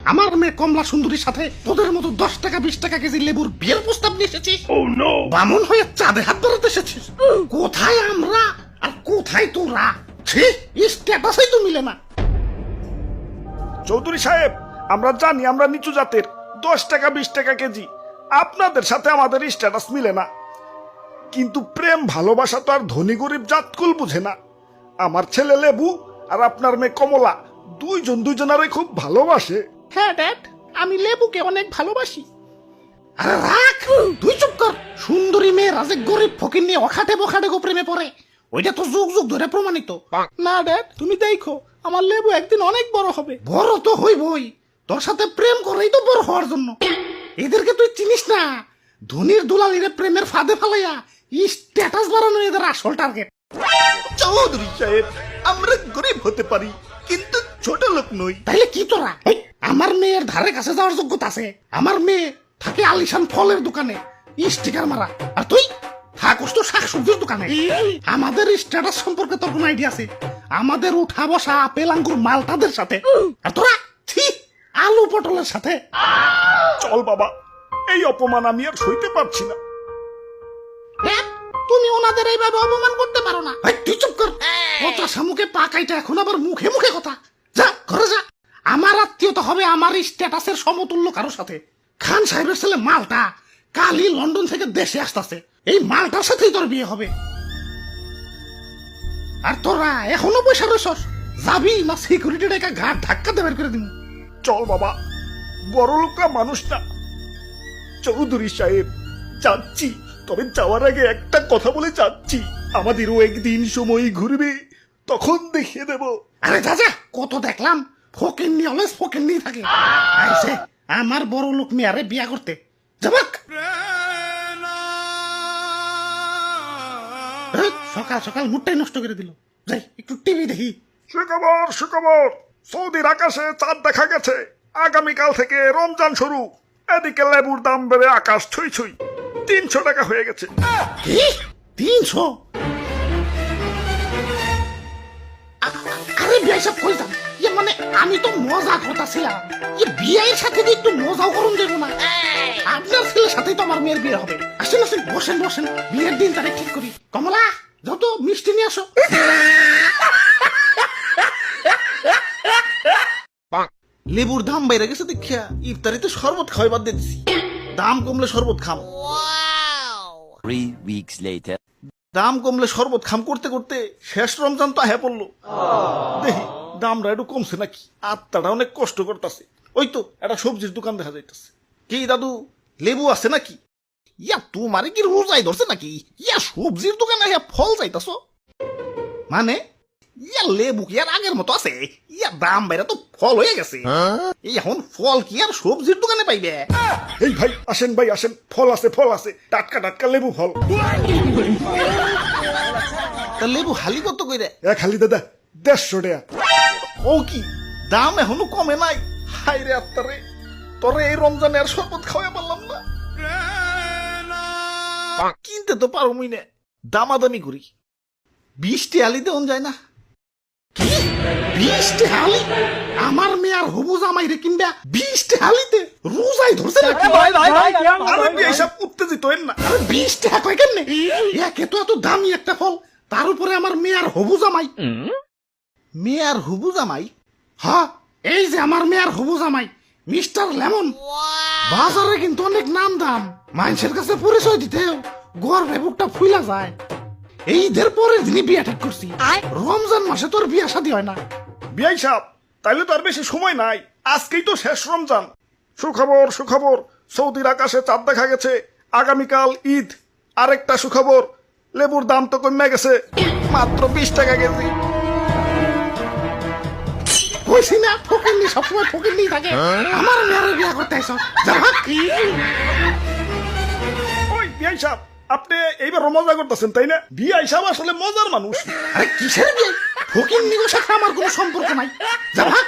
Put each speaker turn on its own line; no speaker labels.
আমার মেয়ে কমলা সুন্দরীর সাথে তোদের মতো 10 টাকা 20 টাকা কেজি লেবুর বিয়ের প্রস্তাব নিয়ে এসেছিস। বামন হয়ে চাঁদে হাত ধরাতে এসেছিস। কোথায় আমরা আর কোথায় তোরা? ছি, স্ট্যাটাসই তো মিলে না।
চৌধুরী সাহেব, আমরা জানি আমরা নিচু জাতের, 10 টাকা 20 টাকা কেজি, আপনাদের সাথে আমাদের স্ট্যাটাস মিলে না, কিন্তু প্রেম ভালোবাসা তো আর ধনী গরিব জাতকুল বুঝে না। আমার ছেলে লেবু আর আপনার মেয়ে কমলা দুইজন দুইজনারই খুব ভালোবাসে।
হ্যাঁ ড্যাড, আমি লেবুকে অনেক ভালোবাসি। আরে রাখ, তুই চুপ কর। সুন্দরী মেয়ে রাজে গরিব ফকির নিয়ে অখাটে বখাটে গো প্রেমে পড়ে, ওইটা তো যুগ যুগ ধরে প্রমাণিত। না ড্যাড, তুমি দেখো আমার লেবু একদিন অনেক বড় হবে। বড় তো হইবই, তোর সাথে প্রেম করেই তো বড় হওয়ার জন্য। এদেরকে তুই চিনিস না, ধনির দুলালিরে প্রেমের ফাঁদে ফালাইয়া স্ট্যাটাস বাড়ানো এদের আসল টার্গেট।
চৌধুরী সাহেব, আমরা গরিব হতে পারি কিন্তু ছোট লোক নই।
তাইলে কি তোরা? আমার মেয়ের ধারে কাছে যাওয়ার যোগ্যতা আছে? আমার মেয়ে থাকে আলিশান ফলের দোকানে স্টিকার মারা, আর তুই থাকস তো শাকসবজির দোকানে। আমাদের স্ট্যাটাস সম্পর্কে তোর কোন আইডিয়া আছে? আমাদের উঠা বসা আপেল আঙ্গুর মালটাদের সাথে, আর তোরা ছি আলু পটলের সাথে।
চল বাবা, এই অপমান আমি আর সইতে পারছি না।
হ্যাঁ, তুমি ওনাদের এইভাবে অপমান করতে পারো না। তুই চুপ কর। কথা সামুখে পাকাইটা এখন আবার মুখে মুখে কথা। যা ঘরে যা। আমার আত্মীয়তা হবে আমার স্ট্যাটাসের সমতুল্য কারোর সাথে। খান সাহেবের ছেলে মালটা কালই লন্ডন থেকে দেশে আসতেছে, এই মালটার সাথেই তোর বিয়ে হবে। আর তোরা এখনো পয়সা রয়েছস, যাবি না সিকিউরিটি ডেকে ঘাট ধাক্কা দিয়ে বের করে দিবি?
চল বাবা, বড় লোকরা মানুষ না। চৌধুরী সাহেব, যাচ্ছি, তবে যাওয়ার আগে একটা কথা বলে যাচ্ছি, আমাদেরও একদিন সময় ঘুরবে, তখন দেখিয়ে দেব।
আরে যা যা, কত দেখলাম ফকির নিয়ে অলস ফকির নিয়ে থাকে। আইসে আমার বড় লোক মেয়ারে বিয়া করতে যাবাক। সকাল সকাল মুডটাই নষ্ট করে দিল। যাই একটু টিভি দেখি।
সুখবর সুখবর, সৌদির আকাশে চাঁদ দেখা গেছে। আগামীকাল থেকে রমজান শুরু। এদিকে লেবুর দাম বেড়ে আকাশ ছুঁই ছুঁই, 300 টাকা হয়ে গেছে।
কি 300? আরে বিয়ে সব কই যান? ইয়ে মানে আমি তো মজা করতেছিলাম, বিয়ের সাথে যে একটু মজাও করুন দেবো না। আপনার ছেলের সাথেই তো আমার মেয়ের বিয়ে হবে। আসেন আসেন, বসেন বসেন, বিয়ের দিন তারিখ ঠিক করি। কমলা, যত মিষ্টি নিয়ে আসো।
লেবুর দাম বাইরে গেছে দেখিয়া ইফতারিতে শরবত খাওয়াই বাদ দিয়েছি। দাম কমলে শরবত খাম।
3 weeks later.
দাম কমলে শরবত খাম করতে করতে শেষ রমজান তো হ্যাঁ পড়লো। দেখি দামটা একটু কমছে নাকি, আত্মাটা অনেক কষ্ট করতেছে। ওই তো একটা সবজির দোকান দেখা যাইতেছে। কি দাদু, লেবু আছে নাকি? ইয়া তোমারে কি রোজাই ধরছে নাকি? ইয়া সবজির দোকানে হ্যাঁ ফল চাইতাছ মানে? ইয়া লেবু কি আর আগের মতো আছে? ইয়া দাম বাইরে তো ফল হয়ে গেছে। এখন ফল কি আর সবজির দোকানে পাইবে?
এই ভাই আসেন, ভাই আসেন, ফল আছে, ফল আছে, টাটকা টাটকা লেবু ফল।
তা লেবু হালি কত কইরে?
এক খালি দাদা 150 টাকা।
ও কি দাম এখনো কমে নাই? হাই রে আত্মারে, তোরে এই রমজানে আর শরবত খাওয়াই পারলাম না। কিনতে তো পারো মুই না, দামাদামি করি। 20 টাকা দেওয়া যায় না?
কি 20 টাকা? আমার মেয়ার হবু জামাই রে কিনবা 20 টাকা? রোজাই ধরছে নাকি?
আরে বিয়ে সব উত্তেজিত হইন না।
আরে 20 টাকা কয় কেমনে? একে তো এত দামি একটা ফল, তার উপরে আমার মেয়ার হবু জামাই।
মেয়ার হুবু জামাই?
হ্যাঁ, এই যে আমার মেয়ার হবু জামাই মিস্টার লেমন। বাজারে কিন্তু অনেক নাম দাম, মানুষের কাছে পরিচয় দিতেও গর্বে বুকটা ফুইলা যায়। এই ঈদের পরের দিনই বিয়া ঠিক করছি। রমজান মাসে তোর বিয়া শাদী হয় না।
বিয়াই সাহেব, তাইলে তো আর বেশি সময় নাই, আজকেই তো শেষ রমজান। সুখবর সুখবর, সৌদির আকাশে চাঁদ দেখা গেছে। আগামীকাল ঈদ। আরেকটা সুখবর, লেবুর দাম তো কমে গেছে, মাত্র 20 টাকা কেজি।
কইছি না ফকিরনি সবসময় ফকিরনি থাকে। আমার মেয়ের বিয়া করতে আইছ যা।
ওই বিয়াই সাহেব, আপনি এইবার মজা করতেছেন তাই না? বিয়াই সাহেব আসলে মজার মানুষ।
আরে কিসের বিয়ে? ফকিরনি গো সাথে আমার কোনো সম্পর্ক নাই। যা ভাগ।